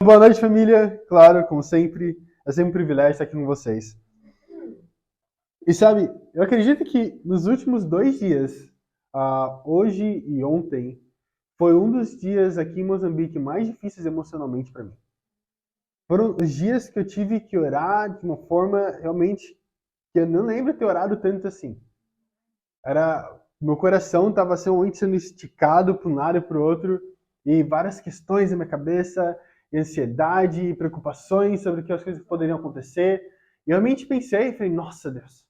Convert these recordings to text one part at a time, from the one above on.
Boa noite, família. Claro, como sempre, é sempre um privilégio estar aqui com vocês. E sabe, eu acredito que nos últimos 2 dias, hoje e ontem, foi um dos dias aqui em Moçambique mais difíceis emocionalmente para mim. Foram os dias que eu tive que orar de uma forma realmente que eu não lembro ter orado tanto assim. Meu coração estava sendo esticado para um lado e para o outro, e várias questões na minha cabeça, ansiedade, preocupações sobre que as coisas poderiam acontecer. E eu realmente pensei, falei, nossa Deus,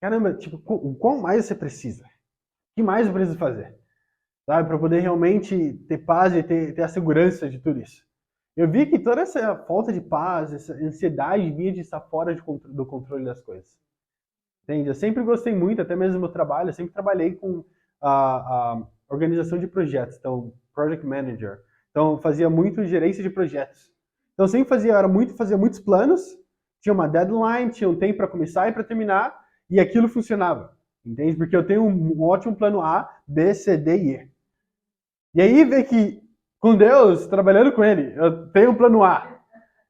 caramba, tipo, o quão mais você precisa? O que mais eu preciso fazer? Sabe, para poder realmente ter paz e ter a segurança de tudo isso. Eu vi que toda essa falta de paz, essa ansiedade vinha de estar fora do controle das coisas. Entende? Eu sempre gostei muito, até mesmo no meu trabalho, eu sempre trabalhei com a organização de projetos, então, project manager. Então, fazia muito gerência de projetos. Então, eu sempre fazia muitos planos, tinha uma deadline, tinha um tempo para começar e para terminar, e aquilo funcionava. Entende? Porque eu tenho um ótimo plano A, B, C, D e E. E aí, ver que, com Deus, trabalhando com Ele, eu tenho um plano A,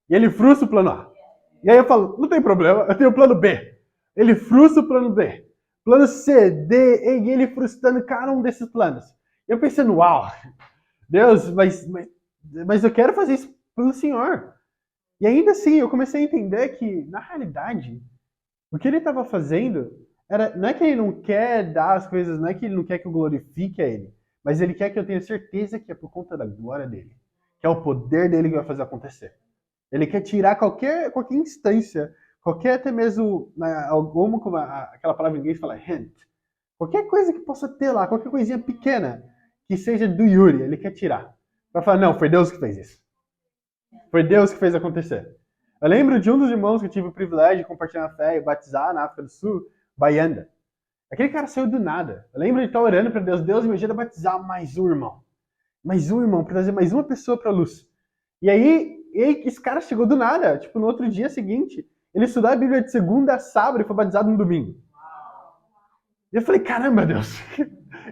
e Ele frustra o plano A. E aí eu falo, não tem problema, eu tenho o plano B. Ele frustra o plano B. Plano C, D, E ele frustrando cada um desses planos. Eu pensando, uau, Deus, mas eu quero fazer isso pelo Senhor. E ainda assim, eu comecei a entender que, na realidade, o que ele estava fazendo não é que ele não quer dar as coisas, não é que ele não quer que eu glorifique a ele, mas ele quer que eu tenha certeza que é por conta da glória dele, que é o poder dele que vai fazer acontecer. Ele quer tirar qualquer instância, qualquer até mesmo, como aquela palavra em inglês fala, hint. Qualquer coisa que possa ter lá, qualquer coisinha pequena que seja do Yuri, ele quer tirar. Pra falar, não, foi Deus que fez isso. Foi Deus que fez acontecer. Eu lembro de um dos irmãos que eu tive o privilégio de compartilhar a fé e batizar na África do Sul, Baianda. Aquele cara saiu do nada. Eu lembro de estar orando para Deus, Deus me ajuda a batizar mais um irmão, para trazer mais uma pessoa para a luz. E aí, esse cara chegou do nada, tipo, no outro dia seguinte, ele estudou a Bíblia de segunda a sábado e foi batizado no domingo. E eu falei, caramba, Deus,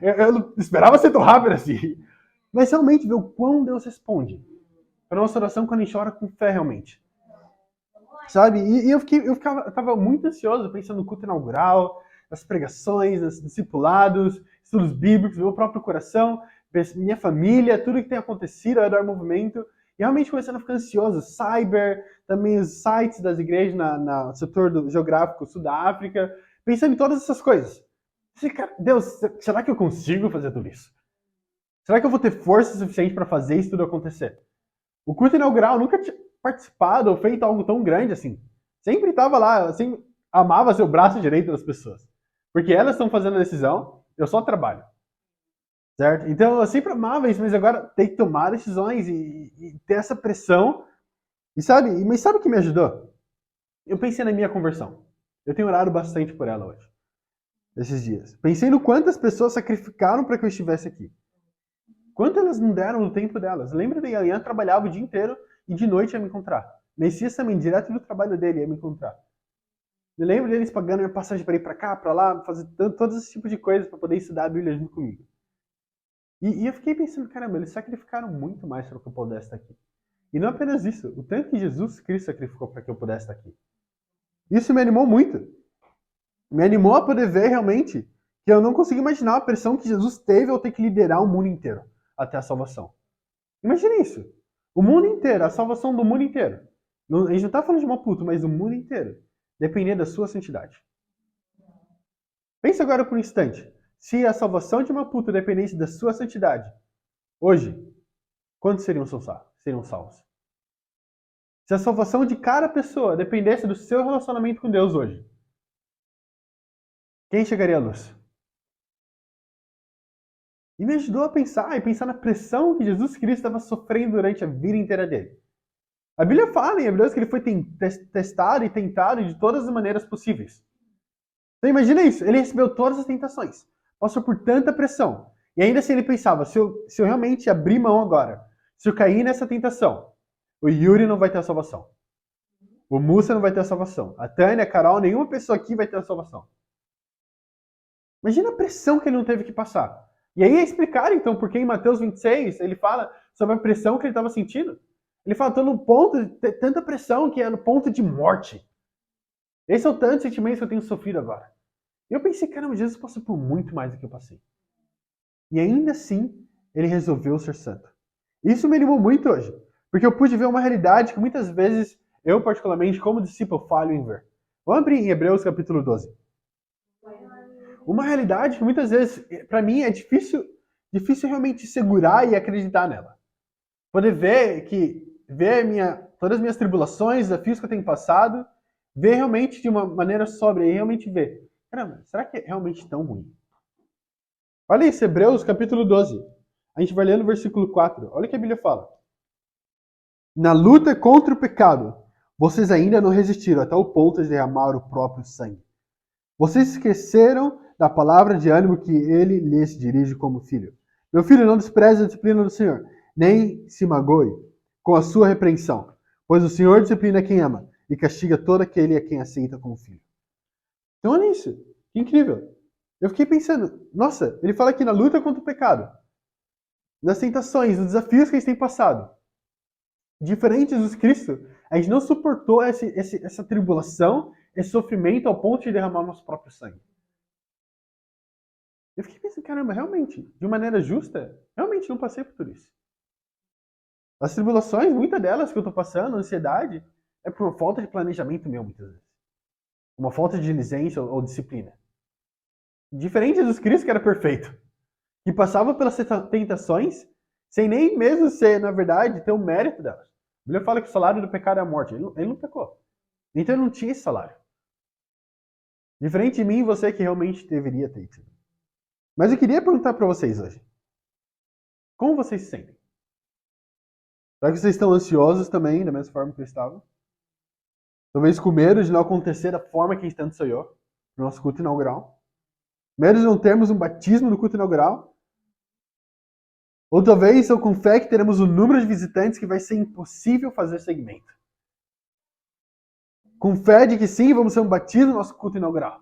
eu não esperava ser tão rápido assim. Mas realmente ver o quão Deus responde para nossa oração quando a gente ora com fé realmente. Sabe? E eu tava muito ansioso pensando no culto inaugural, nas pregações, nos discipulados, estudos bíblicos, meu próprio coração, minha família, tudo que tem acontecido ao redor do movimento. E realmente começando a ficar ansioso. Cyber, também os sites das igrejas no setor geográfico sul da África, pensando em todas essas coisas. Deus, será que eu consigo fazer tudo isso? Será que eu vou ter força suficiente para fazer isso tudo acontecer? O culto inaugural nunca tinha participado ou feito algo tão grande assim. Sempre estava lá, assim, amava ser o braço direito das pessoas. Porque elas estão fazendo a decisão, eu só trabalho. Certo? Então eu sempre amava isso, mas agora tem que tomar decisões e ter essa pressão. Mas sabe o que me ajudou? Eu pensei na minha conversão. Eu tenho orado bastante por ela hoje, esses dias. Pensei no quantas pessoas sacrificaram para que eu estivesse aqui. Quanto elas não deram no tempo delas? Lembra de Ian trabalhava o dia inteiro e de noite ia me encontrar. Messias também, direto do trabalho dele, ia me encontrar. Me lembro deles pagando minha passagem para ir para cá, para lá, fazer todos esses tipos de coisas para poder estudar a Bíblia junto comigo. E eu fiquei pensando, caramba, eles sacrificaram muito mais para que eu pudesse estar aqui. E não apenas isso, o tanto que Jesus Cristo sacrificou para que eu pudesse estar aqui. Isso me animou muito. Me animou a poder ver realmente que eu não consigo imaginar a pressão que Jesus teve ao ter que liderar o mundo inteiro até a salvação. Imagina isso. O mundo inteiro, a salvação do mundo inteiro. A gente não está falando de Maputo, mas do mundo inteiro. Depender da sua santidade. Pense agora por um instante. Se a salvação de Maputo dependesse da sua santidade, hoje, quantos seriam salvos? Se a salvação de cada pessoa dependesse do seu relacionamento com Deus hoje, quem chegaria à luz? E me ajudou a pensar na pressão que Jesus Cristo estava sofrendo durante a vida inteira dele. A Bíblia fala em Hebreus que ele foi testado e tentado de todas as maneiras possíveis. Então imagina isso, ele recebeu todas as tentações, passou por tanta pressão. E ainda assim ele pensava, se eu realmente abrir mão agora, se eu cair nessa tentação, o Yuri não vai ter a salvação. O Musa não vai ter a salvação. A Tânia, a Carol, nenhuma pessoa aqui vai ter a salvação. Imagina a pressão que ele não teve que passar. E aí é explicar então porque em Mateus 26 ele fala sobre a pressão que ele estava sentindo. Ele fala, estou no ponto de ter tanta pressão que é no ponto de morte. Esse é o tanto de sentimentos que eu tenho sofrido agora. E eu pensei, caramba, Jesus passou por muito mais do que eu passei. E ainda assim, ele resolveu ser santo. Isso me animou muito hoje, porque eu pude ver uma realidade que muitas vezes eu, particularmente, como discípulo, falho em ver. Vamos abrir em Hebreus capítulo 12. Uma realidade que muitas vezes, para mim, é difícil realmente segurar e acreditar nela. Poder ver todas as minhas tribulações, desafios que eu tenho passado, ver realmente de uma maneira sóbria e realmente ver, caramba, será que é realmente tão ruim? Olha isso, Hebreus capítulo 12. A gente vai ler no versículo 4. Olha o que a Bíblia fala. Na luta contra o pecado, vocês ainda não resistiram até o ponto de derramar o próprio sangue. Vocês esqueceram da palavra de ânimo que ele lhes dirige como filho. Meu filho, não despreze a disciplina do Senhor, nem se magoe com a sua repreensão, pois o Senhor disciplina quem ama e castiga todo aquele a quem aceita como filho. Então olha isso, que incrível. Eu fiquei pensando, nossa, ele fala aqui na luta contra o pecado, nas tentações, nos desafios que eles têm passado. Diferente de Jesus Cristo, a gente não suportou essa tribulação, esse sofrimento ao ponto de derramar nosso próprio sangue. Eu fiquei pensando, caramba, realmente, de maneira justa, realmente não passei por tudo isso. As tribulações, muitas delas que eu estou passando, a ansiedade, é por falta de planejamento meu, muitas vezes. Uma falta de diligência ou disciplina. Diferente de Jesus Cristo, que era perfeito, que passava pelas tentações sem nem mesmo ser, na verdade, ter o mérito delas. A Bíblia fala que o salário do pecado é a morte. Ele não pecou. Então ele não tinha esse salário. Diferente de mim e você que realmente deveria ter tido. Mas eu queria perguntar para vocês hoje. Como vocês se sentem? Será que vocês estão ansiosos também, da mesma forma que eu estava? Talvez com medo de não acontecer da forma que a gente tanto sonhou, no nosso culto inaugural. Medo de não termos um batismo no culto inaugural. Ou talvez estão com fé que teremos um número de visitantes que vai ser impossível fazer segmento. Com fé de que sim, vamos ser um batismo no nosso culto inaugural.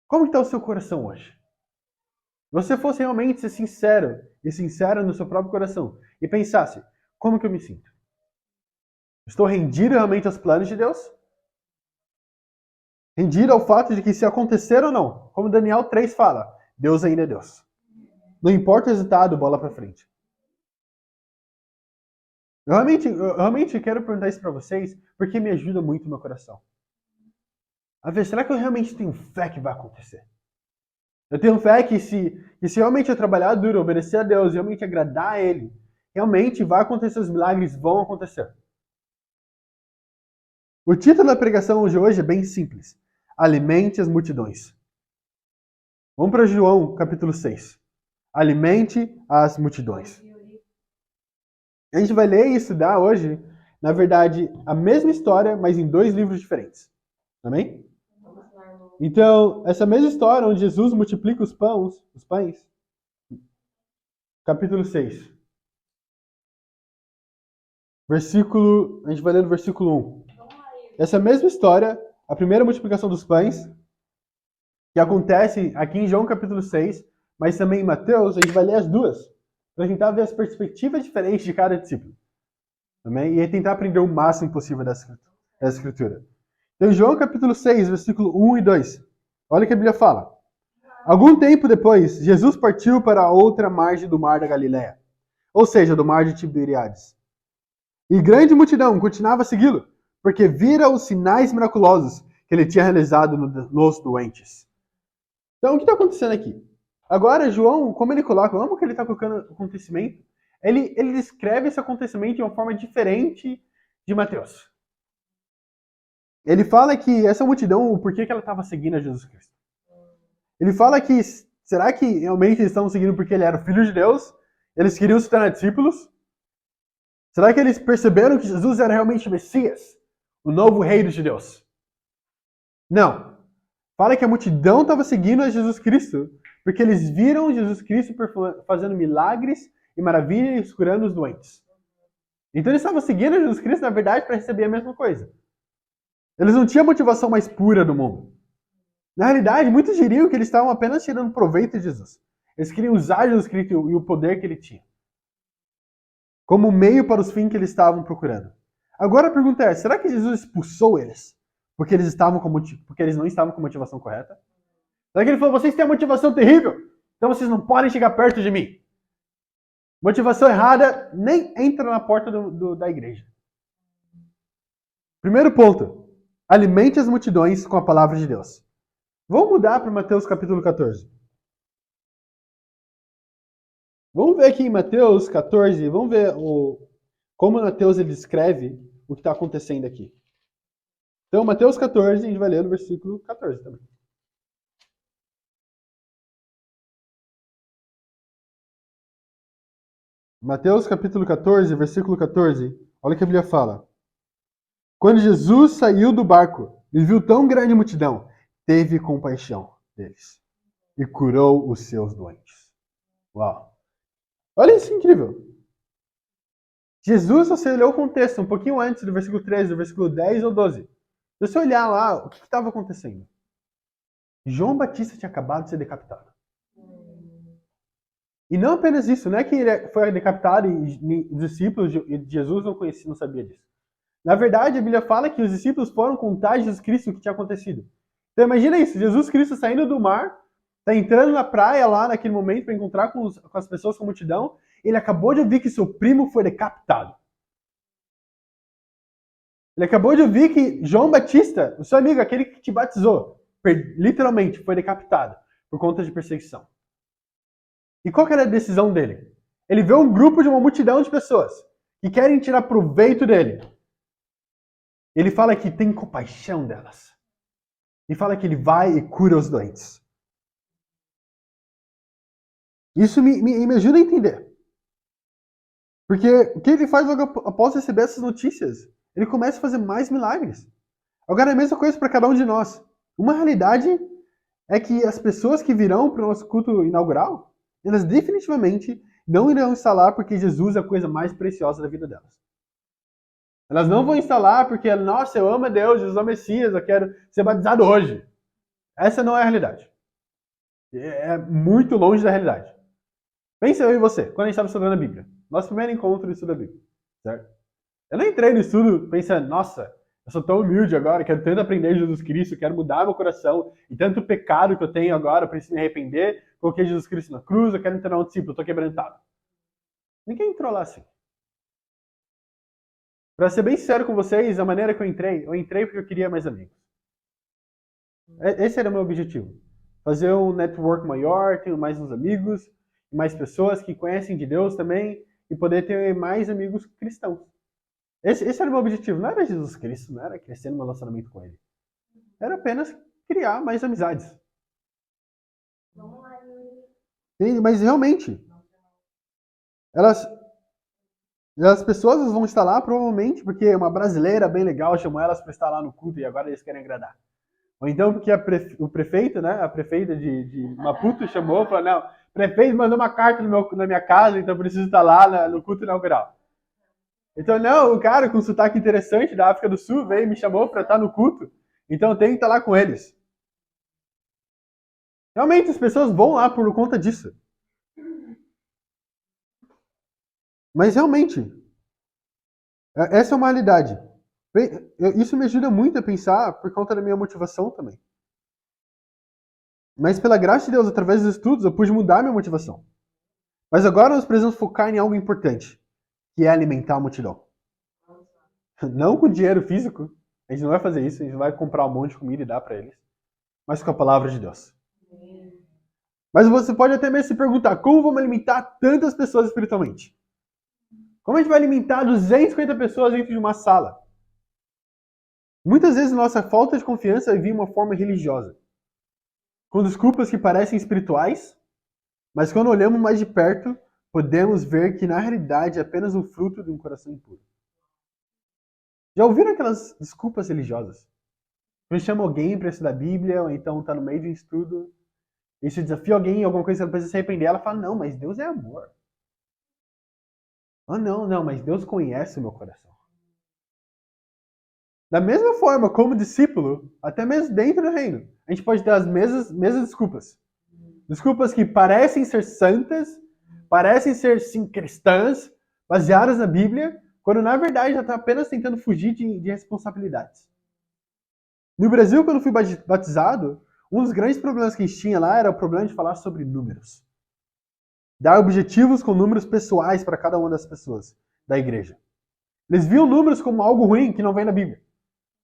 Como está o seu coração hoje? Se você fosse realmente ser sincero e sincero no seu próprio coração e pensasse, como que eu me sinto? Estou rendido realmente aos planos de Deus? Rendido ao fato de que se acontecer ou não, como Daniel 3 fala, Deus ainda é Deus. Não importa o resultado, bola para frente. Eu realmente quero perguntar isso para vocês porque me ajuda muito no meu coração. A ver, será que eu realmente tenho fé que vai acontecer? Eu tenho fé que se realmente eu trabalhar duro, obedecer a Deus, realmente agradar a Ele, realmente vai acontecer, os milagres vão acontecer. O título da pregação de hoje é bem simples. Alimente as multidões. Vamos para João, capítulo 6. Alimente as multidões. A gente vai ler e estudar hoje, na verdade, a mesma história, mas em 2 livros diferentes. Amém? Então, essa mesma história onde Jesus multiplica os pães, capítulo 6. A gente vai ler no versículo 1. Essa mesma história, a primeira multiplicação dos pães, que acontece aqui em João capítulo 6, mas também em Mateus, a gente vai ler as duas, para tentar ver as perspectivas diferentes de cada discípulo. Amém? E tentar aprender o máximo possível dessa escritura. Então, João capítulo 6, versículo 1 e 2. Olha o que a Bíblia fala. Algum tempo depois, Jesus partiu para a outra margem do mar da Galileia, ou seja, do mar de Tiberíades. E grande multidão continuava a segui-lo, porque vira os sinais miraculosos que ele tinha realizado nos doentes. Então, o que está acontecendo aqui? Agora, João, como ele coloca, eu amo que ele está colocando o acontecimento, ele descreve esse acontecimento de uma forma diferente de Mateus. Ele fala que essa multidão, o porquê que ela estava seguindo a Jesus Cristo. Ele fala que, será que realmente eles estavam seguindo porque ele era o Filho de Deus? Eles queriam se tornar discípulos? Será que eles perceberam que Jesus era realmente o Messias? O novo rei dos judeus? Não. Fala que a multidão estava seguindo a Jesus Cristo porque eles viram Jesus Cristo fazendo milagres e maravilhas, curando os doentes. Então eles estavam seguindo a Jesus Cristo, na verdade, para receber a mesma coisa. Eles não tinham a motivação mais pura do mundo. Na realidade, muitos diriam que eles estavam apenas tirando proveito de Jesus. Eles queriam usar Jesus Cristo e o poder que ele tinha. como meio para os fins que eles estavam procurando. Agora a pergunta é, será que Jesus expulsou eles porque eles não estavam com a motivação correta? Será que ele falou, vocês têm uma motivação terrível, então vocês não podem chegar perto de mim? Motivação errada, nem entra na porta da igreja. Primeiro ponto, alimente as multidões com a palavra de Deus. Vamos mudar para Mateus capítulo 14. Vamos ver aqui em Mateus 14, vamos ver como Mateus ele descreve o que está acontecendo aqui. Então, Mateus 14, a gente vai ler no versículo 14 também. Mateus capítulo 14, versículo 14, olha o que a Bíblia fala. Quando Jesus saiu do barco e viu tão grande multidão, teve compaixão deles e curou os seus doentes. Uau! Olha isso incrível! Jesus, você olhou o contexto um pouquinho antes do versículo 13, do versículo 10 ou 12. Se você olhar lá, o que estava acontecendo? João Batista tinha acabado de ser decapitado. E não apenas isso, não é que ele foi decapitado e os discípulos de Jesus não conheciam, não sabiam disso. Na verdade, a Bíblia fala que os discípulos foram contar a Jesus Cristo o que tinha acontecido. Então imagina isso, Jesus Cristo saindo do mar, está entrando na praia lá naquele momento para encontrar com as pessoas, com a multidão, ele acabou de ouvir que seu primo foi decapitado. Ele acabou de ouvir que João Batista, o seu amigo, aquele que te batizou, literalmente foi decapitado por conta de perseguição. E qual que era a decisão dele? Ele vê um grupo de uma multidão de pessoas que querem tirar proveito dele. Ele fala que tem compaixão delas. E fala que ele vai e cura os doentes. Isso me ajuda a entender. Porque o que ele faz logo após receber essas notícias? Ele começa a fazer mais milagres. Agora é a mesma coisa para cada um de nós. Uma realidade é que as pessoas que virão para o nosso culto inaugural, elas definitivamente não irão instalar porque Jesus é a coisa mais preciosa da vida delas. Elas não vão instalar porque, nossa, eu amo a Deus, Jesus é o Messias, eu quero ser batizado hoje. Essa não é a realidade. É muito longe da realidade. Pensa eu e você, quando a gente estava estudando a Bíblia. Nosso primeiro encontro de estudo da Bíblia. Certo? Eu não entrei no estudo pensando, nossa, eu sou tão humilde agora, quero tanto aprender de Jesus Cristo, quero mudar meu coração, e tanto pecado que eu tenho agora, eu preciso me arrepender, coloquei Jesus Cristo na cruz, eu quero me tornar um discípulo, eu estou quebrantado. Ninguém entrou lá assim. Para ser bem sincero com vocês, a maneira que eu entrei porque eu queria mais amigos. Esse era o meu objetivo. Fazer um network maior, ter mais uns amigos, mais pessoas que conhecem de Deus também, e poder ter mais amigos cristãos. Esse era o meu objetivo. Não era Jesus Cristo, não era crescer no meu relacionamento com Ele. Era apenas criar mais amizades. Mas realmente, as pessoas vão estar lá provavelmente porque uma brasileira bem legal chamou elas para estar lá no culto e agora eles querem agradar. Ou então porque o prefeito, né, a prefeita de Maputo chamou e falou, não, o prefeito mandou uma carta na minha casa, então eu preciso estar lá no culto inaugural. Então, não, o cara com sotaque interessante da África do Sul veio e me chamou para estar no culto, então eu tenho que estar lá com eles. Realmente, as pessoas vão lá por conta disso. Mas realmente, essa é uma realidade. Isso me ajuda muito a pensar por conta da minha motivação também. Mas pela graça de Deus, através dos estudos, eu pude mudar minha motivação. Mas agora nós precisamos focar em algo importante, que é alimentar a multidão. Não com dinheiro físico, a gente não vai fazer isso, a gente não vai comprar um monte de comida e dar para eles, mas com a palavra de Deus. Mas você pode até mesmo se perguntar, como vamos alimentar tantas pessoas espiritualmente? Como a gente vai alimentar 250 pessoas dentro de uma sala? Muitas vezes nossa falta de confiança vem de uma forma religiosa, com desculpas que parecem espirituais, mas quando olhamos mais de perto, podemos ver que na realidade é apenas um fruto de um coração impuro. Já ouviram aquelas desculpas religiosas? Você chama alguém para estudar a Bíblia, ou então está no meio de um estudo, e se desafia alguém em alguma coisa que ela precisa se arrepender, ela fala, não, mas Deus é amor. Ah, não, mas Deus conhece o meu coração. Da mesma forma, como discípulo, até mesmo dentro do reino, a gente pode ter as mesmas desculpas. Desculpas que parecem ser santas, parecem ser, sim, cristãs, baseadas na Bíblia, quando na verdade já está apenas tentando fugir de responsabilidades. No Brasil, quando eu fui batizado, um dos grandes problemas que a gente tinha lá era o problema de falar sobre números. Dar objetivos com números pessoais para cada uma das pessoas da igreja. Eles viam números como algo ruim que não vem na Bíblia.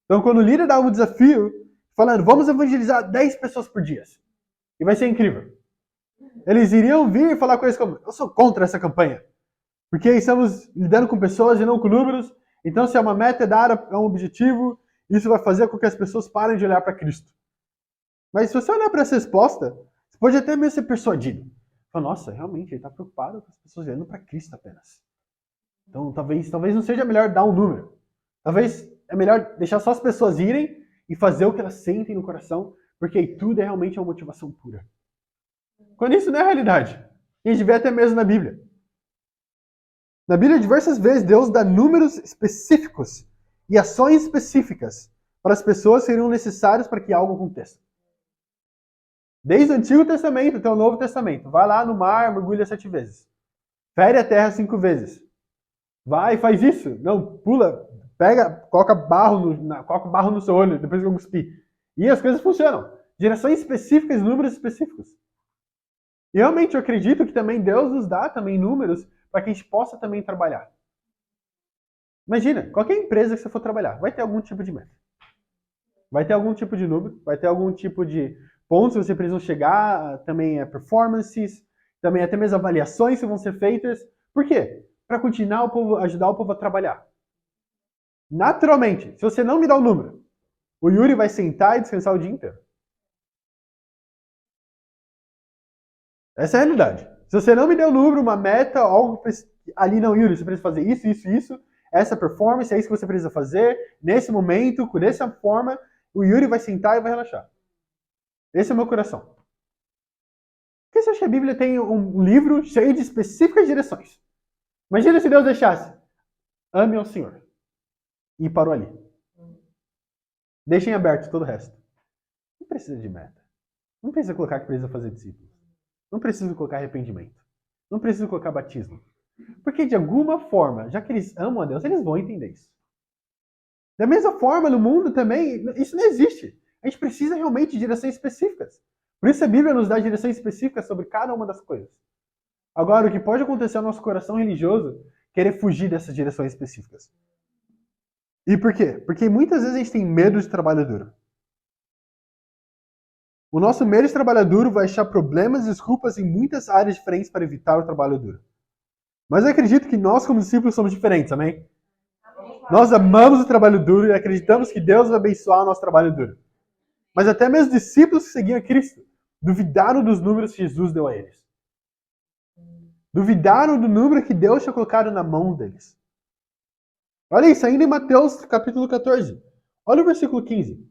Então, quando o líder dava um desafio, falando, vamos evangelizar 10 pessoas por dia, e vai ser incrível. Eles iriam vir e falar coisas como, eu sou contra essa campanha, porque estamos lidando com pessoas e não com números, então se é uma meta é dar um objetivo, isso vai fazer com que as pessoas parem de olhar para Cristo. Mas se você olhar para essa resposta, você pode até mesmo ser persuadido. Fala, nossa, realmente, ele está preocupado com as pessoas olhando para Cristo apenas. Então talvez não seja melhor dar um número. Talvez é melhor deixar só as pessoas irem e fazer o que elas sentem no coração, porque aí tudo é realmente uma motivação pura. Quando isso não é a realidade. A gente vê até mesmo na Bíblia. Na Bíblia, diversas vezes, Deus dá números específicos e ações específicas para as pessoas que seriam necessárias para que algo aconteça. Desde o Antigo Testamento até o Novo Testamento. Vai lá no mar, mergulha 7 vezes. Fere a terra 5 vezes. Vai e faz isso. Não, pula, pega, coloca barro no seu olho, depois que eu cuspi. E as coisas funcionam. Direções específicas, números específicos. E realmente eu acredito que também Deus nos dá também números para que a gente possa também trabalhar. Imagina, qualquer empresa que você for trabalhar, vai ter algum tipo de meta. Vai ter algum tipo de número, vai ter algum tipo de pontos que você precisa chegar, também performances, também até mesmo avaliações que vão ser feitas. Por quê? Para continuar ajudar o povo a trabalhar. Naturalmente, se você não me dá o número, o Yuri vai sentar e descansar o dia inteiro. Essa é a realidade. Se você não me der o número, uma meta, algo ali não, Yuri, você precisa fazer isso, isso, isso, essa performance, é isso que você precisa fazer, nesse momento, dessa forma, o Yuri vai sentar e vai relaxar. Esse é o meu coração. Por que você acha que a Bíblia tem um livro cheio de específicas direções? Imagina se Deus deixasse, ame ao Senhor. E parou ali. Deixem aberto todo o resto. Não precisa de meta. Não precisa colocar que precisa fazer discípulos. Não precisa colocar arrependimento. Não precisa colocar batismo. Porque de alguma forma, já que eles amam a Deus, eles vão entender isso. Da mesma forma, no mundo também, isso não existe. A gente precisa realmente de direções específicas. Por isso a Bíblia nos dá direções específicas sobre cada uma das coisas. Agora, o que pode acontecer no nosso coração religioso é querer fugir dessas direções específicas. E por quê? Porque muitas vezes a gente tem medo de trabalho duro. O nosso medo de trabalho duro vai achar problemas e desculpas em muitas áreas diferentes para evitar o trabalho duro. Mas eu acredito que nós, como discípulos, somos diferentes, amém? Nós amamos o trabalho duro e acreditamos que Deus vai abençoar o nosso trabalho duro. Mas até mesmo discípulos que seguiam a Cristo duvidaram dos números que Jesus deu a eles. Duvidaram do número que Deus tinha colocado na mão deles. Olha isso, ainda em Mateus capítulo 14. Olha o versículo 15.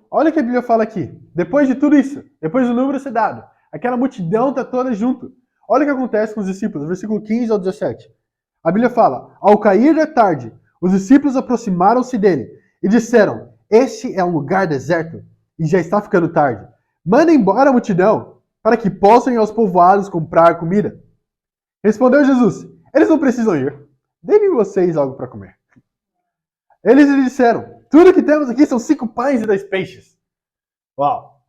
Olha o que a Bíblia fala aqui. Depois de tudo isso, depois do número ser dado, aquela multidão está toda junto. Olha o que acontece com os discípulos, versículo 15 ao 17. A Bíblia fala, ao cair da tarde, os discípulos aproximaram-se dele e disseram, este é um lugar deserto e já está ficando tarde. Manda embora a multidão para que possam ir aos povoados comprar comida. Respondeu Jesus, eles não precisam ir. Dê-me vocês algo para comer. Eles lhe disseram, tudo que temos aqui são 5 pães e 2 peixes. Uau!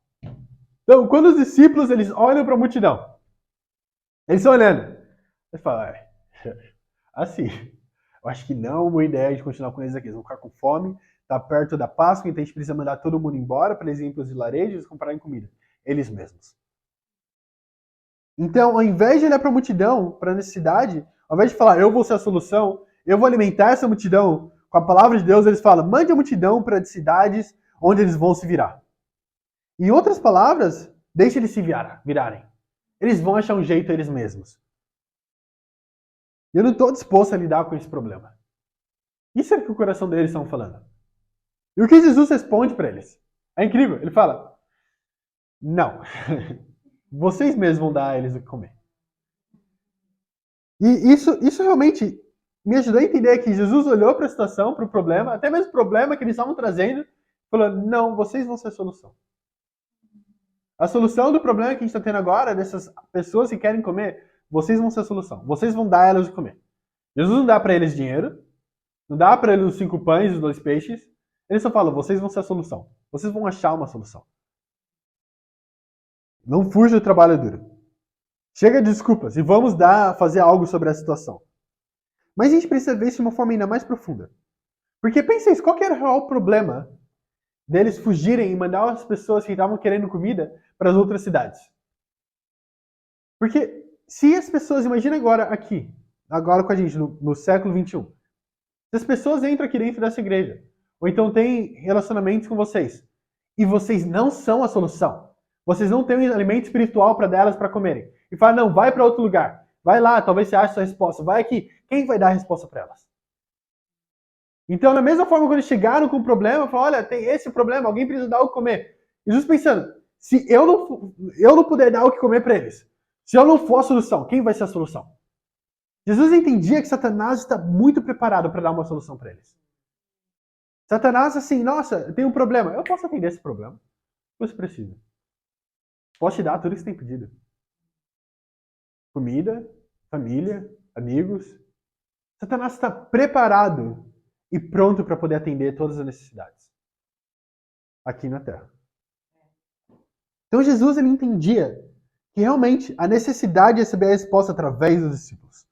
Então, quando os discípulos eles olham para a multidão, eles estão olhando. Eles falam, assim, eu acho que não é uma boa ideia de continuar com eles aqui. Eles vão ficar com fome, está perto da Páscoa, então a gente precisa mandar todo mundo embora para eles irem para os vilarejos comprarem comida. Eles mesmos. Então, ao invés de olhar para a multidão, para a necessidade, ao invés de falar, eu vou ser a solução, eu vou alimentar essa multidão com a palavra de Deus, eles falam, mande a multidão para cidades onde eles vão se virar. Em outras palavras, deixe eles se virarem. Eles vão achar um jeito eles mesmos. E eu não estou disposto a lidar com esse problema. Isso é o que o coração deles estão falando. E o que Jesus responde para eles? É incrível. Ele fala, não. Vocês mesmos vão dar a eles o que comer. E isso realmente me ajudou a entender que Jesus olhou para a situação, para o problema, até mesmo o problema que eles estavam trazendo, falou, não, vocês vão ser a solução. A solução do problema que a gente está tendo agora, dessas pessoas que querem comer, vocês vão ser a solução. Vocês vão dar a elas de comer. Jesus não dá para eles dinheiro, não dá para eles os 5 pães e os 2 peixes. Ele só fala, vocês vão ser a solução. Vocês vão achar uma solução. Não fuja do trabalho duro. Chega de desculpas e vamos fazer algo sobre a situação. Mas a gente precisa ver isso de uma forma ainda mais profunda. Porque pensa isso, qual que era o real problema deles fugirem e mandar as pessoas que estavam querendo comida para as outras cidades? Porque se as pessoas, imagina agora aqui, agora com a gente, no século XXI, se as pessoas entram aqui dentro dessa igreja, ou então têm relacionamentos com vocês, e vocês não são a solução, vocês não têm um alimento espiritual para delas para comerem, e falam, não, vai para outro lugar, vai lá, talvez você ache a sua resposta, vai aqui, quem vai dar a resposta para elas? Então, da mesma forma, quando eles chegaram com o problema, falaram, olha, tem esse problema, alguém precisa dar o que comer. Jesus pensando, se eu não puder dar o que comer para eles, se eu não for a solução, quem vai ser a solução? Jesus entendia que Satanás está muito preparado para dar uma solução para eles. Satanás, assim, nossa, tem um problema. Eu posso atender esse problema. O que você precisa? Posso te dar tudo que você tem pedido. Comida, família, amigos. Satanás está preparado e pronto para poder atender todas as necessidades aqui na Terra. Então Jesus, ele entendia que realmente a necessidade de receber a resposta através dos discípulos.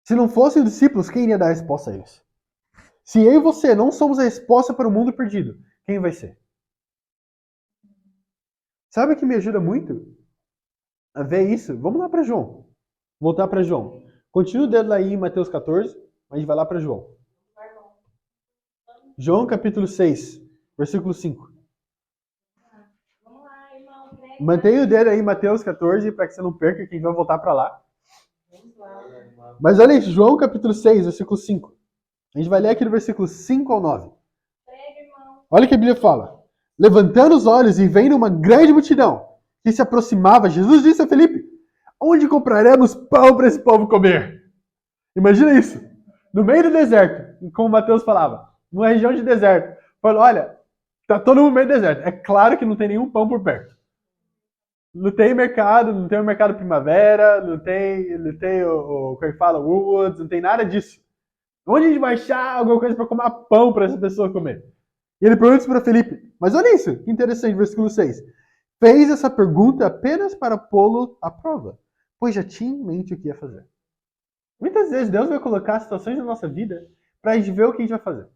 Se não fossem os discípulos, quem iria dar a resposta a eles? Se eu e você não somos a resposta para o mundo perdido, quem vai ser? Sabe o que me ajuda muito a ver isso? Vamos lá para João. Voltar para João. Continua o dedo lá em Mateus 14, a gente vai lá para João. João capítulo 6, versículo 5. Mantenha o dedo aí em Mateus 14 para que você não perca, que a gente vai voltar para lá. Mas olha isso, João capítulo 6, versículo 5. A gente vai ler aqui do versículo 5 ao 9. Olha o que a Bíblia fala. Levantando os olhos e vendo uma grande multidão que se aproximava, Jesus disse a Felipe, onde compraremos pão para esse povo comer? Imagina isso. No meio do deserto, como Mateus falava, numa região de deserto. Falou, olha, tá todo mundo no meio do deserto. É claro que não tem nenhum pão por perto. Não tem mercado, não tem o mercado primavera, não tem como é que fala, Woolworths, não tem nada disso. Onde a gente vai achar alguma coisa para comer pão para essa pessoa comer? E ele pergunta isso para Felipe. Mas olha isso, que interessante, versículo 6. Fez essa pergunta apenas para pô-lo à prova, pois já tinha em mente o que ia fazer. Muitas vezes Deus vai colocar situações na nossa vida para a gente ver o que a gente vai fazer.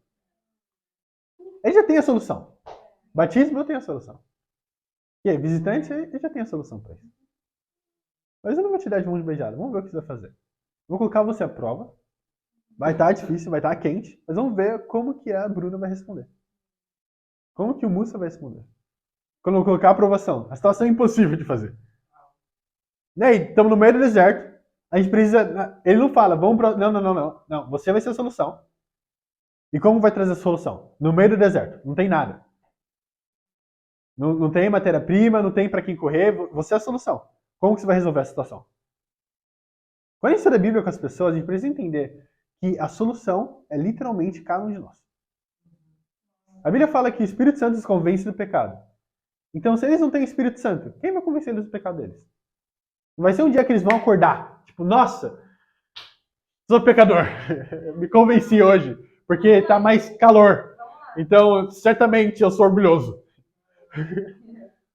Ele já tem a solução. Batismo eu tenho a solução. E aí, visitante, ele já tem a solução para isso. Mas eu não vou te dar de mão de beijada. Vamos ver o que você vai fazer. Vou colocar você à prova. Vai estar difícil, vai estar quente. Mas vamos ver como que a Bruna vai responder. Como que o Mussa vai responder. Quando eu colocar a aprovação. A situação é impossível de fazer. E aí, estamos no meio do deserto. A gente precisa... Ele não fala, vamos para... Não. Você vai ser a solução. E como vai trazer a solução? No meio do deserto. Não tem nada. Não tem matéria-prima, não tem para quem correr. Você é a solução. Como que você vai resolver a situação? Quando a gente estuda a Bíblia com as pessoas, a gente precisa entender que a solução é literalmente cada um de nós. A Bíblia fala que o Espírito Santo os convence do pecado. Então, se eles não têm Espírito Santo, quem vai convencer eles do pecado deles? Não vai ser um dia que eles vão acordar. Tipo, nossa, sou pecador. Me convenci hoje, porque tá mais calor. Então, certamente eu sou orgulhoso.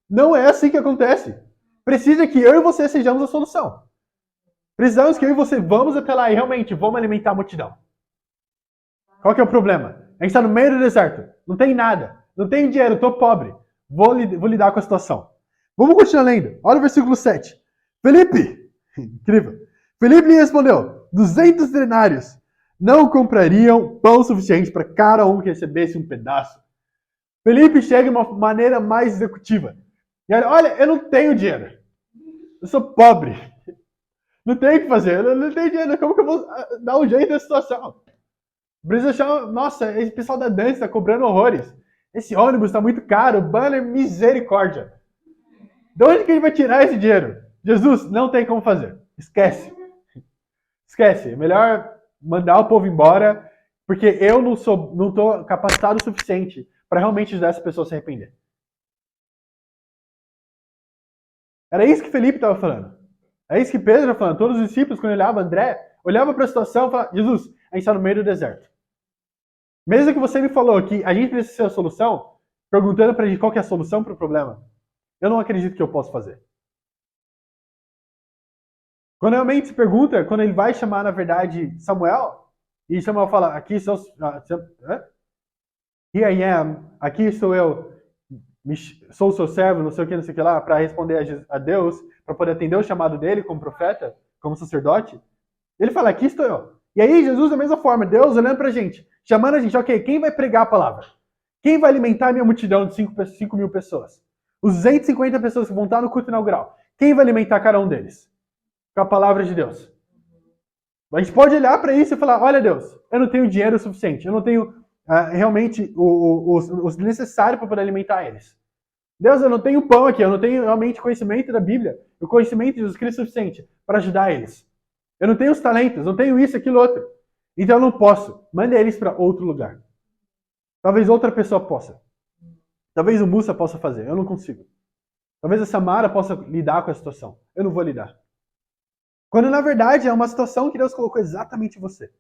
Não é assim que acontece. Precisa que eu e você sejamos a solução. Precisamos que eu e você vamos até lá e realmente vamos alimentar a multidão. Qual que é o problema? A gente está no meio do deserto. Não tem nada. Não tem dinheiro, estou pobre. Vou lidar com a situação. Vamos continuar lendo. Olha o versículo 7. Felipe, incrível. Felipe lhe respondeu, 200 denários não comprariam pão suficiente para cada um que recebesse um pedaço. Felipe chega de uma maneira mais executiva. E olha, eu não tenho dinheiro. Eu sou pobre. Não tenho o que fazer. Eu não tenho dinheiro. Como que eu vou dar um jeito nessa situação? Precisa achar... Nossa, esse pessoal da dança está cobrando horrores. Esse ônibus está muito caro. Banner, misericórdia. De onde que a gente vai tirar esse dinheiro? Jesus, não tem como fazer. Esquece. Esquece. É melhor mandar o povo embora, porque eu não estou capacitado o suficiente para realmente ajudar essa pessoa a se arrepender. Era isso que Felipe estava falando. É isso que Pedro está falando. Todos os discípulos, quando olhavam André, olhavam para a situação e falavam, Jesus, a gente está no meio do deserto. Mesmo que você me falou que a gente precisa ser a solução, perguntando para a gente qual que é a solução para o problema, eu não acredito que eu posso fazer. Quando realmente se pergunta, quando ele vai chamar, na verdade, Samuel, e Samuel fala, aqui sou... Here I am, aqui sou eu, sou o seu servo, não sei o que lá, para responder a Deus, para poder atender o chamado dele como profeta, como sacerdote. Ele fala, aqui estou eu. E aí Jesus, da mesma forma, Deus olhando pra gente, chamando a gente, ok, quem vai pregar a palavra? Quem vai alimentar a minha multidão de 5 mil pessoas? Os 250 pessoas que vão estar no culto inaugural. Quem vai alimentar cada um deles? Com a palavra de Deus. A gente pode olhar para isso e falar, olha Deus, eu não tenho dinheiro suficiente, eu não tenho realmente o necessário para poder alimentar eles. Deus, eu não tenho pão aqui, eu não tenho realmente conhecimento da Bíblia, o conhecimento de Jesus Cristo suficiente para ajudar eles. Eu não tenho os talentos, não tenho isso, aquilo, outro. Então eu não posso. Mande eles para outro lugar. Talvez outra pessoa possa. Talvez o Musa possa fazer, eu não consigo. Talvez a Samara possa lidar com a situação. Eu não vou lidar. Quando na verdade é uma situação que Deus colocou exatamente em você.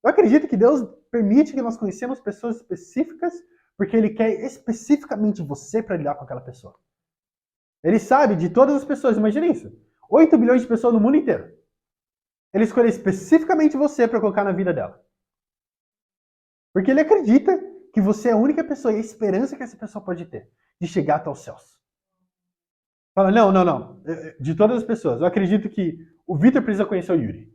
Eu acredito que Deus permite que nós conhecemos pessoas específicas porque Ele quer especificamente você para lidar com aquela pessoa. Ele sabe de todas as pessoas, imagina isso. 8 bilhões de pessoas no mundo inteiro. Ele escolheu especificamente você para colocar na vida dela. Porque Ele acredita que você é a única pessoa e a esperança que essa pessoa pode ter de chegar até os céus. Fala, não. De todas as pessoas, eu acredito que o Victor precisa conhecer o Yuri.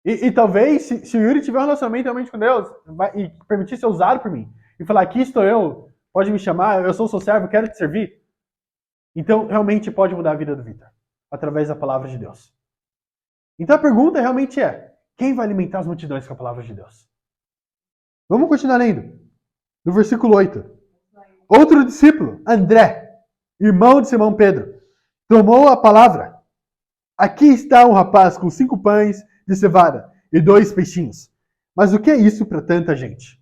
E talvez, se o Yuri tiver um relacionamento realmente com Deus e permitir ser usado por mim, e falar, aqui estou eu, pode me chamar, eu sou seu servo, quero te servir. Então, realmente pode mudar a vida do Victor, através da palavra de Deus. Então a pergunta realmente é, quem vai alimentar as multidões com a palavra de Deus? Vamos continuar lendo. No versículo 8. Outro discípulo, André, irmão de Simão Pedro, tomou a palavra. Aqui está um rapaz com 5 pães de cevada e 2 peixinhos. Mas o que é isso para tanta gente?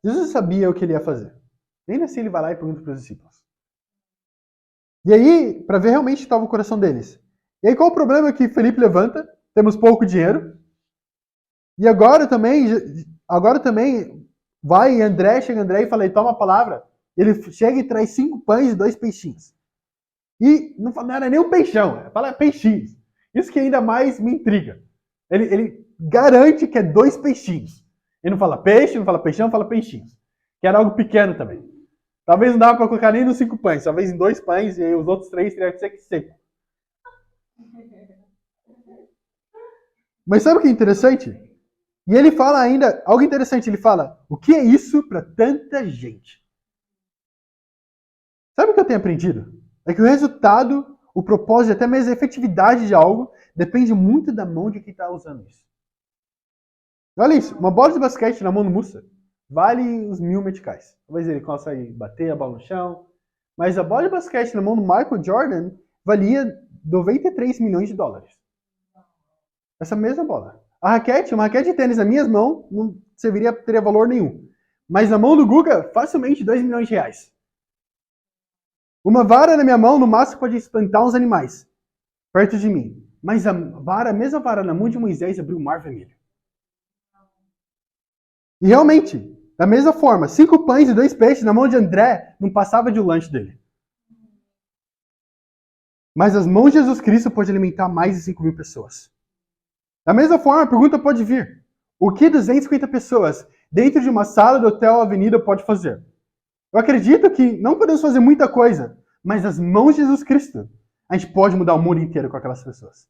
Jesus sabia o que ele ia fazer. Ainda assim ele vai lá e pergunta para os discípulos. E aí, para ver realmente o que estava o coração deles. E aí qual o problema que Felipe levanta? Temos pouco dinheiro. E agora também vai André, chega André e fala, toma a palavra. Ele chega e traz 5 pães e 2 peixinhos. E não era nem um peixão, fala peixinhos. Isso que ainda mais me intriga. Ele garante que é 2 peixinhos. Ele não fala peixe, não fala peixão, fala peixinhos. Que era algo pequeno também. Talvez não dava para colocar nem nos 5 pães, talvez em 2 pães e aí os outros 3 teriam que ser seco. Mas sabe o que é interessante? E ele fala ainda algo interessante, ele fala, o que é isso para tanta gente? Sabe o que eu tenho aprendido? É que o resultado, o propósito, até mesmo a efetividade de algo, depende muito da mão de quem está usando isso. Olha isso, uma bola de basquete na mão do Musa vale uns 1.000 meticais. Talvez ele consegue bater a bola no chão. Mas a bola de basquete na mão do Michael Jordan valia 93 milhões de dólares. Essa mesma bola. Uma raquete de tênis nas minhas mãos não teria valor nenhum. Mas na mão do Guga, facilmente 2 milhões de reais. Uma vara na minha mão, no máximo, pode espantar uns animais perto de mim. Mas a mesma vara na mão de Moisés abriu o mar vermelho. E realmente, da mesma forma, 5 pães e 2 peixes na mão de André não passava de um lanche dele. Mas as mãos de Jesus Cristo pode alimentar mais de 5 mil pessoas. Da mesma forma, a pergunta pode vir. O que 250 pessoas dentro de uma sala do Hotel Avenida pode fazer? Eu acredito que não podemos fazer muita coisa, mas as mãos de Jesus Cristo, a gente pode mudar o mundo inteiro com aquelas pessoas.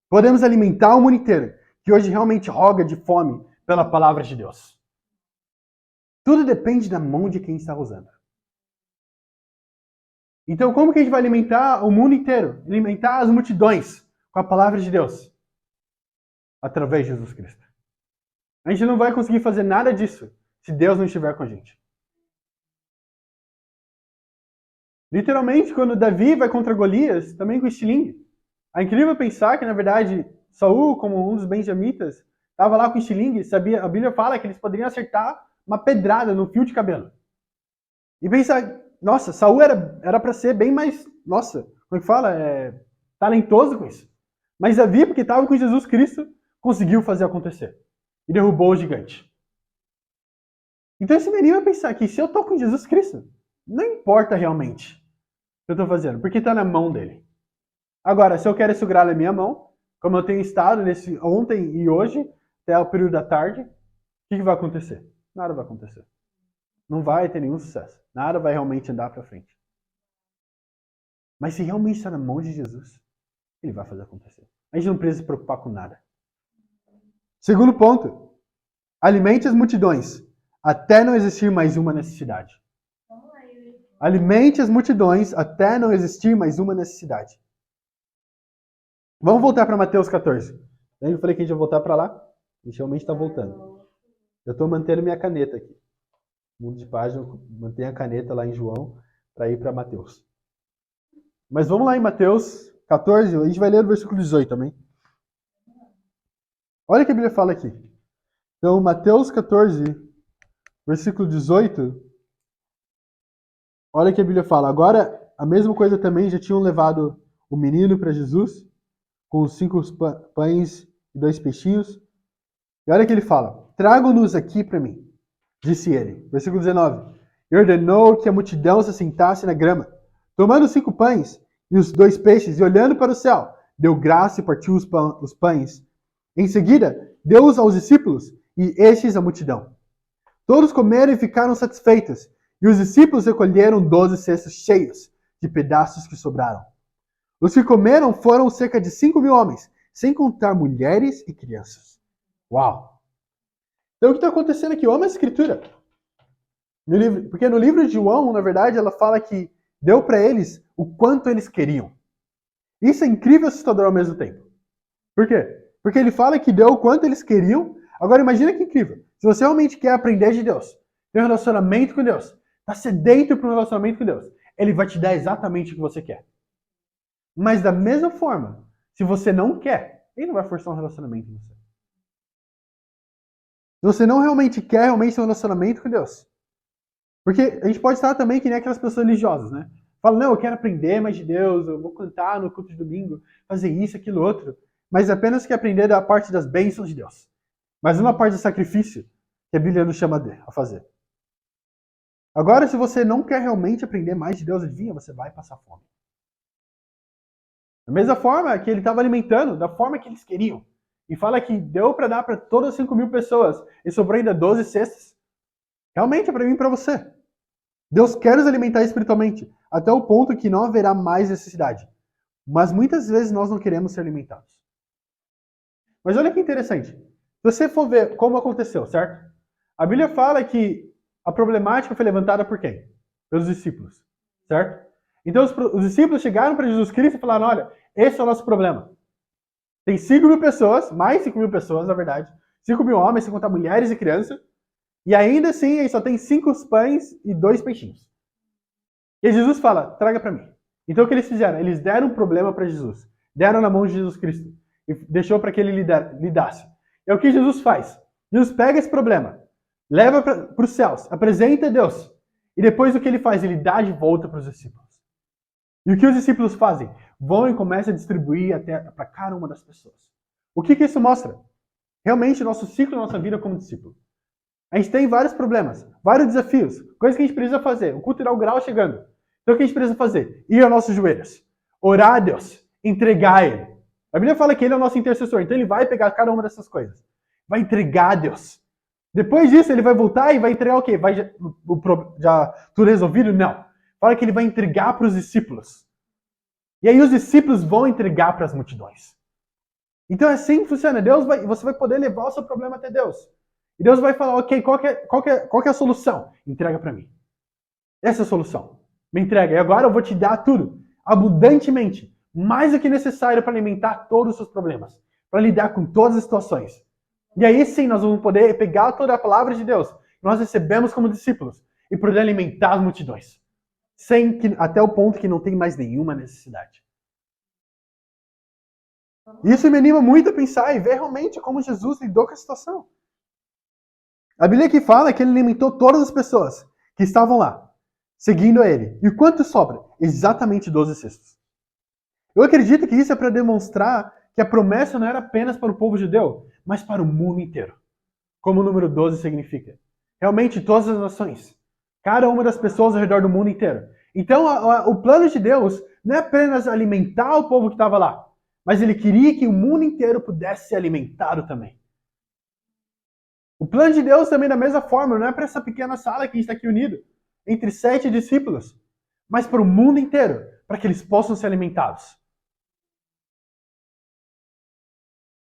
Podemos alimentar o mundo inteiro, que hoje realmente roga de fome pela palavra de Deus. Tudo depende da mão de quem está usando. Então, como que a gente vai alimentar o mundo inteiro? Alimentar as multidões com a palavra de Deus? Através de Jesus Cristo. A gente não vai conseguir fazer nada disso se Deus não estiver com a gente. Literalmente, quando Davi vai contra Golias, também com estilingue. É incrível pensar que, na verdade, Saul, como um dos benjamitas, estava lá com estilingue, sabia, a Bíblia fala que eles poderiam acertar uma pedrada no fio de cabelo. E pensar, nossa, Saul era para ser bem mais, como é que fala? Talentoso com isso. Mas Davi, porque estava com Jesus Cristo, conseguiu fazer acontecer. E derrubou o gigante. Então isso me anima a pensar que se eu estou com Jesus Cristo, não importa realmente o que eu estou fazendo, porque está na mão dele. Agora, se eu quero segurar na minha mão, como eu tenho estado nesse ontem e hoje, até o período da tarde, o que vai acontecer? Nada vai acontecer. Não vai ter nenhum sucesso. Nada vai realmente andar para frente. Mas se realmente está na mão de Jesus, ele vai fazer acontecer. A gente não precisa se preocupar com nada. Segundo ponto. Alimente as multidões, até não existir mais uma necessidade. Alimente as multidões, até não existir mais uma necessidade. Vamos voltar para Mateus 14. Eu falei que a gente ia voltar para lá. A gente realmente está voltando. Eu estou mantendo minha caneta aqui. Mundo de página, mantém a caneta lá em João para ir para Mateus. Mas vamos lá em Mateus 14, a gente vai ler o versículo 18 também. Olha o que a Bíblia fala aqui. Então, Mateus 14, versículo 18. Olha o que a Bíblia fala. Agora, a mesma coisa também, já tinham levado o menino para Jesus, com os 5 pães e 2 peixinhos. E olha o que ele fala. Tragam-nos aqui para mim, disse ele. Versículo 19. E ordenou que a multidão se assentasse na grama. Tomando os 5 pães e os 2 peixes, e olhando para o céu, deu graça e partiu os pães. Em seguida, deu-os aos discípulos, e estes à multidão. Todos comeram e ficaram satisfeitos, e os discípulos recolheram 12 cestos cheios de pedaços que sobraram. Os que comeram foram cerca de 5.000 homens, sem contar mulheres e crianças. Uau! Então o que está acontecendo aqui? Olha a escritura. Porque no livro de João, na verdade, ela fala que deu para eles o quanto eles queriam. Isso é incrível e assustador ao mesmo tempo. Por quê? Porque ele fala que deu o quanto eles queriam. Agora imagina que incrível. Se você realmente quer aprender de Deus, ter um relacionamento com Deus, está sedento para um relacionamento com Deus, ele vai te dar exatamente o que você quer. Mas da mesma forma, se você não quer, ele não vai forçar um relacionamento com você. Se você não realmente quer realmente um relacionamento com Deus. Porque a gente pode estar também que nem aquelas pessoas religiosas, né? Fala, não, eu quero aprender mais de Deus, eu vou cantar no culto de domingo, fazer isso, aquilo, outro. Mas apenas quer aprender da parte das bênçãos de Deus. Mas não a parte do sacrifício que a Bíblia nos chama a fazer. Agora, se você não quer realmente aprender mais de Deus, adivinha, você vai passar fome. Da mesma forma que ele estava alimentando, da forma que eles queriam. E fala que deu para dar para todas as 5.000 pessoas e sobrou ainda 12 cestas. Realmente é para mim e para você. Deus quer nos alimentar espiritualmente, até o ponto que não haverá mais necessidade. Mas muitas vezes nós não queremos ser alimentados. Mas olha que interessante. Se você for ver como aconteceu, certo? A Bíblia fala que a problemática foi levantada por quem? Pelos discípulos, certo? Então os discípulos chegaram para Jesus Cristo e falaram, olha, esse é o nosso problema. Tem 5.000 pessoas, mais 5.000 pessoas, na verdade. 5.000 homens, sem contar mulheres e crianças. E ainda assim, ele só tem 5 pães e 2 peixinhos. E Jesus fala, traga para mim. Então o que eles fizeram? Eles deram um problema para Jesus. Deram na mão de Jesus Cristo. E deixou para que ele lidasse. É o que Jesus faz. Jesus pega esse problema, leva para os céus, apresenta a Deus. E depois o que ele faz? Ele dá de volta para os discípulos. E o que os discípulos fazem? Vão e começam a distribuir até para cada uma das pessoas. O que isso mostra? Realmente o nosso ciclo da nossa vida como discípulo. A gente tem vários problemas, vários desafios, coisas que a gente precisa fazer. O culto inaugural chegando. Então o que a gente precisa fazer? Ir aos nossos joelhos, orar a Deus, entregar a Ele. A Bíblia fala que Ele é o nosso intercessor, então Ele vai pegar cada uma dessas coisas. Vai entregar a Deus. Depois disso, Ele vai voltar e vai entregar o quê? Vai já tudo resolvido? Não. Fala que Ele vai entregar para os discípulos. E aí os discípulos vão entregar para as multidões. Então é assim que funciona. Você vai poder levar o seu problema até Deus. E Deus vai falar, ok, qual que é a solução? Entrega para mim. Essa é a solução. Me entrega. E agora eu vou te dar tudo, abundantemente, mais do que necessário para alimentar todos os seus problemas, para lidar com todas as situações. E aí sim nós vamos poder pegar toda a palavra de Deus, que nós recebemos como discípulos, e poder alimentar as multidões. Até o ponto que não tem mais nenhuma necessidade. Isso me anima muito a pensar e ver realmente como Jesus lidou com a situação. A Bíblia aqui fala que ele alimentou todas as pessoas que estavam lá, seguindo a ele. E quanto sobra? Exatamente 12 cestos. Eu acredito que isso é para demonstrar que a promessa não era apenas para o povo judeu, mas para o mundo inteiro. Como o número 12 significa. Realmente, todas as nações. Cada uma das pessoas ao redor do mundo inteiro. Então, o plano de Deus não é apenas alimentar o povo que estava lá, mas ele queria que o mundo inteiro pudesse ser alimentado também. O plano de Deus também da mesma forma, não é para essa pequena sala que a gente está aqui unido, entre 7 discípulos, mas para o mundo inteiro, para que eles possam ser alimentados.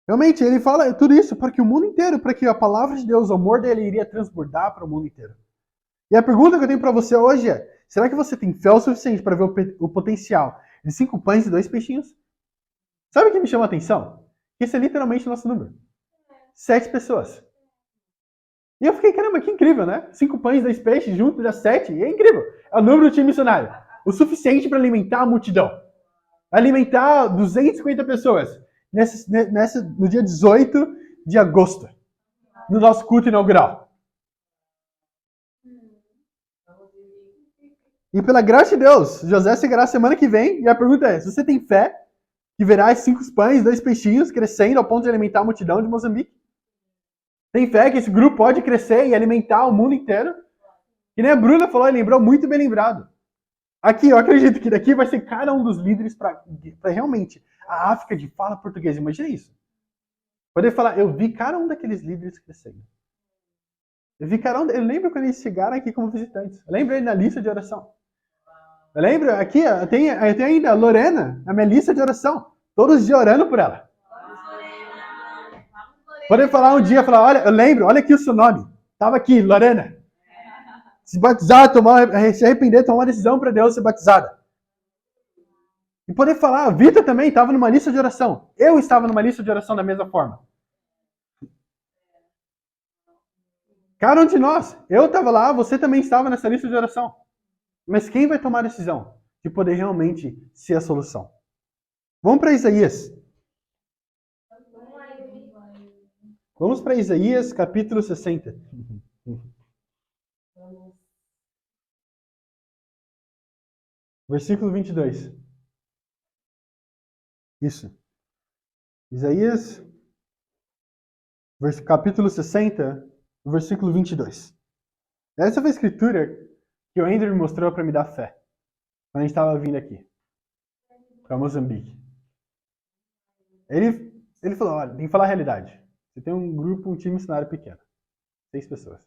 Realmente, ele fala tudo isso para que o mundo inteiro, para que a palavra de Deus, o amor dele iria transbordar para o mundo inteiro. E a pergunta que eu tenho para você hoje é, será que você tem fé o suficiente para ver o potencial de 5 pães e 2 peixinhos? Sabe o que me chama a atenção? Esse é literalmente o nosso número. 7 pessoas. E eu fiquei, caramba, que incrível, né? 5 pães, 2 peixes, junto dá 7. E é incrível. É o número do time missionário. O suficiente para alimentar a multidão. Alimentar 250 pessoas. No dia 18 de agosto. No nosso culto inaugural. E pela graça de Deus, José chegará semana que vem. E a pergunta é, se você tem fé que verá 5 pães, 2 peixinhos crescendo ao ponto de alimentar a multidão de Moçambique? Tem fé que esse grupo pode crescer e alimentar o mundo inteiro? Que nem a Bruna falou, ele lembrou, muito bem lembrado. Aqui, eu acredito que daqui vai ser cada um dos líderes para realmente a África de fala portuguesa. Imagina isso. Poder falar, eu vi cada um daqueles líderes crescendo. Eu lembro quando eles chegaram aqui como visitantes. Eu lembro ele na lista de oração. Eu lembro, aqui, eu tenho ainda a Lorena na minha lista de oração. Todos os dias orando por ela. Poder falar um dia, falar, olha, eu lembro, olha aqui o seu nome. Estava aqui, Lorena. Se batizar, se arrepender, tomar uma decisão para Deus ser batizada. E poder falar, a Vitor também estava numa lista de oração. Eu estava numa lista de oração da mesma forma. Cada um de nós. Eu estava lá, você também estava nessa lista de oração. Mas quem vai tomar a decisão de poder realmente ser a solução? Vamos para Isaías. Vamos para Isaías, capítulo 60. Versículo 22. Isso. Isaías, capítulo 60, versículo 22. Essa foi a escritura que o Andrew me mostrou para me dar fé. Quando a gente estava vindo aqui. Para Moçambique. Ele falou, olha, tem que falar a realidade. Você tem um grupo, um time missionário pequeno. 6 pessoas.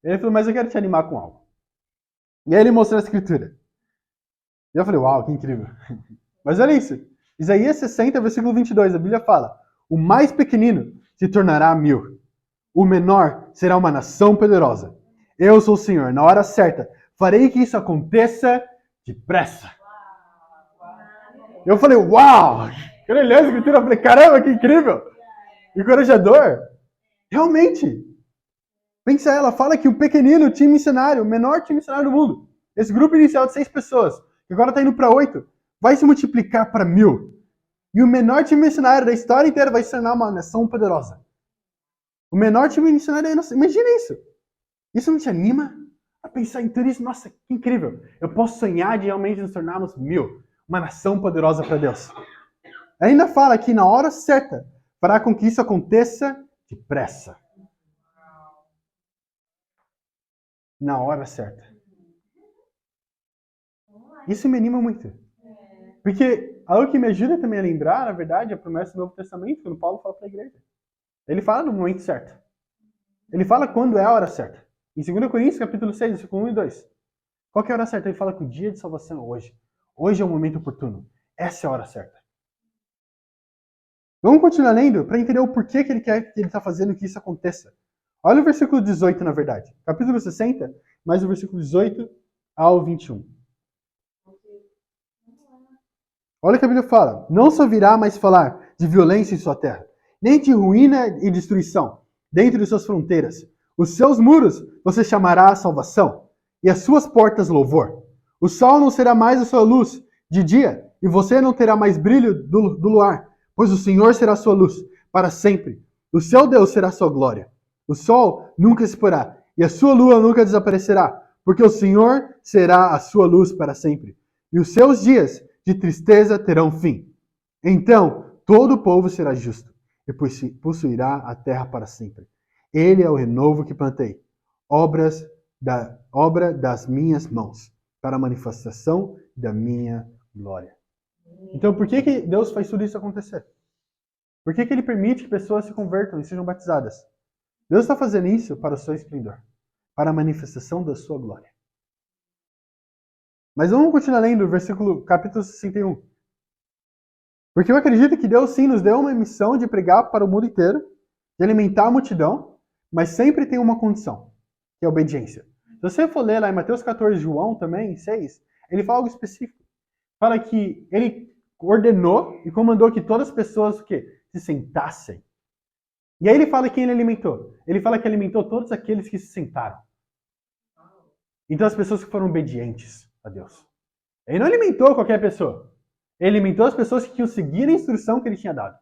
Ele falou, mas eu quero te animar com algo. E aí ele mostrou a escritura. E eu falei, uau, que incrível. Mas olha isso. Isaías 60, versículo 22, a Bíblia fala, o mais pequenino se tornará 1000. O menor será uma nação poderosa. Eu sou o Senhor, na hora certa, farei que isso aconteça depressa. Eu falei, uau! Quando eu olhei a escritura, eu falei, caramba, que incrível! Encorajador. Realmente. Pensa, ela fala que o pequenino time missionário, o menor time missionário do mundo, esse grupo inicial de 6 pessoas, que agora está indo para 8, vai se multiplicar para 1000. E o menor time missionário da história inteira vai se tornar uma nação poderosa. O menor time missionário, imagina isso. Isso não te anima a pensar em tudo isso? Nossa, que incrível. Eu posso sonhar de realmente nos tornarmos 1000. Uma nação poderosa para Deus. Ainda fala que na hora certa, fará com que isso aconteça depressa. Na hora certa. Isso me anima muito. Porque algo que me ajuda também a lembrar, na verdade, a promessa do Novo Testamento, quando Paulo fala para a igreja. Ele fala no momento certo. Ele fala quando é a hora certa. Em 2 Coríntios, capítulo 6, versículo 1 e 2. Qual que é a hora certa? Ele fala que o dia de salvação é hoje. Hoje é o momento oportuno. Essa é a hora certa. Vamos continuar lendo para entender o porquê que ele quer que ele está fazendo que isso aconteça. Olha o versículo 18, na verdade. Capítulo 60, mais o versículo 18 ao 21. Olha o que a Bíblia fala. Não se ouvirá mais falar de violência em sua terra, nem de ruína e destruição dentro de suas fronteiras. Os seus muros você chamará a salvação, e as suas portas louvor. O sol não será mais a sua luz de dia, e você não terá mais brilho do luar, pois o Senhor será a sua luz para sempre. O seu Deus será a sua glória. O sol nunca se porá, e a sua lua nunca desaparecerá, porque o Senhor será a sua luz para sempre. E os seus dias de tristeza terão fim. Então todo o povo será justo e possuirá a terra para sempre. Ele é o renovo que plantei, obra das minhas mãos, para a manifestação da minha glória. Então por que Deus faz tudo isso acontecer? Por que Ele permite que pessoas se convertam e sejam batizadas? Deus está fazendo isso para o seu esplendor, para a manifestação da sua glória. Mas vamos continuar lendo o capítulo 61. Porque eu acredito que Deus sim nos deu uma missão de pregar para o mundo inteiro, de alimentar a multidão, mas sempre tem uma condição, que é a obediência. Se você for ler lá em Mateus 14, João também, 6, ele fala algo específico. Fala que ele ordenou e comandou que todas as pessoas se sentassem. E aí ele fala quem ele alimentou. Ele fala que alimentou todos aqueles que se sentaram. Então as pessoas que foram obedientes a Deus. Ele não alimentou qualquer pessoa. Ele alimentou as pessoas que iam seguir a instrução que ele tinha dado.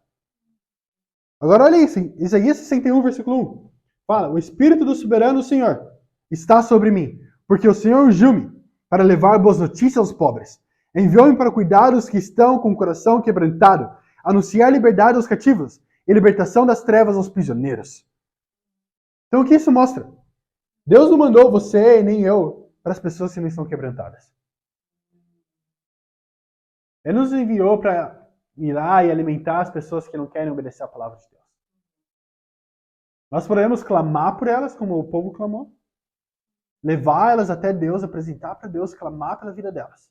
Agora olha isso, Isaías 61, versículo 1. Fala, o Espírito do soberano Senhor está sobre mim, porque o Senhor ungiu-me para levar boas notícias aos pobres. Enviou-me para cuidar dos que estão com o coração quebrantado, anunciar liberdade aos cativos e libertação das trevas aos prisioneiros. Então o que isso mostra? Deus não mandou você nem eu para as pessoas que não estão quebrantadas. Ele nos enviou para ir lá e alimentar as pessoas que não querem obedecer a palavra de Deus. Nós podemos clamar por elas, como o povo clamou. Levar elas até Deus, apresentar para Deus, clamar pela vida delas.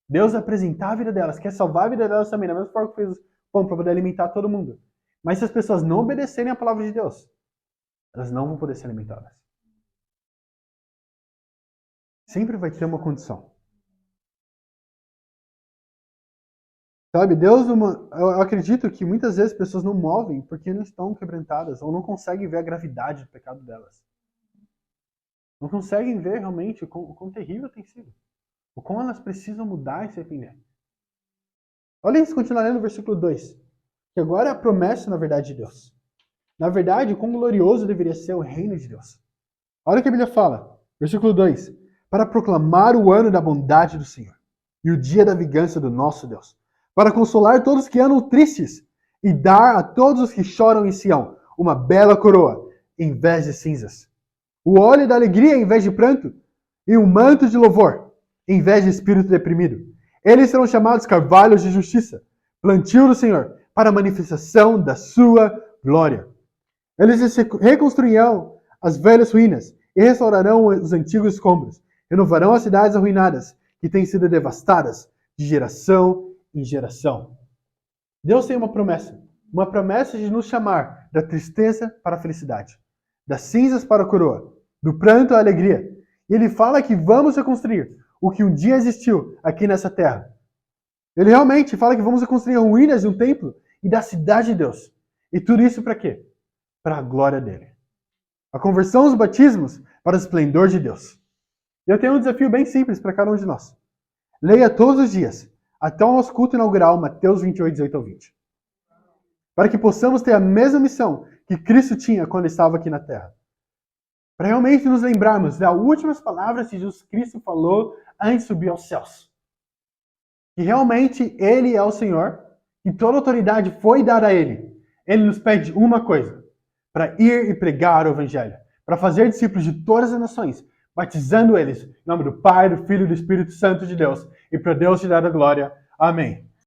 Deus apresentar a vida delas, quer salvar a vida delas também, da mesma forma que fez o pão para poder alimentar todo mundo. Mas se as pessoas não obedecerem a palavra de Deus, elas não vão poder ser alimentadas. Sempre vai ter uma condição. Sabe, eu acredito que muitas vezes as pessoas não movem porque não estão quebrantadas ou não conseguem ver a gravidade do pecado delas. Não conseguem ver realmente o quão terrível tem sido. O quão elas precisam mudar e se arrepender. Olha isso, continuar lendo o versículo 2. Que agora é a promessa, na verdade, de Deus. Na verdade, o quão glorioso deveria ser o reino de Deus. Olha o que a Bíblia fala. Versículo 2. Para proclamar o ano da bondade do Senhor e o dia da vingança do nosso Deus. Para consolar todos que andam tristes e dar a todos os que choram em Sião uma bela coroa em vez de cinzas. O óleo da alegria em vez de pranto e um manto de louvor em vez de espírito deprimido. Eles serão chamados carvalhos de justiça, plantio do Senhor, para a manifestação da sua glória. Eles reconstruirão as velhas ruínas e restaurarão os antigos escombros. Renovarão as cidades arruinadas que têm sido devastadas de geração em geração. Deus tem uma promessa de nos chamar da tristeza para a felicidade, das cinzas para a coroa, do pranto à alegria. E ele fala que vamos reconstruir o que um dia existiu aqui nessa terra. Ele realmente fala que vamos reconstruir ruínas de um templo e da cidade de Deus. E tudo isso para quê? Para a glória dele. A conversão dos batismos para o esplendor de Deus. E eu tenho um desafio bem simples para cada um de nós. Leia todos os dias, até o nosso culto inaugural, Mateus 28, 18 ao 20. Para que possamos ter a mesma missão que Cristo tinha quando estava aqui na terra. Para realmente nos lembrarmos das últimas palavras que Jesus Cristo falou antes de subir aos céus. Que realmente Ele é o Senhor e toda autoridade foi dada a Ele. Ele nos pede uma coisa, para ir e pregar o Evangelho, para fazer discípulos de todas as nações, batizando eles em nome do Pai, do Filho e do Espírito Santo de Deus, e para Deus te dar a glória. Amém.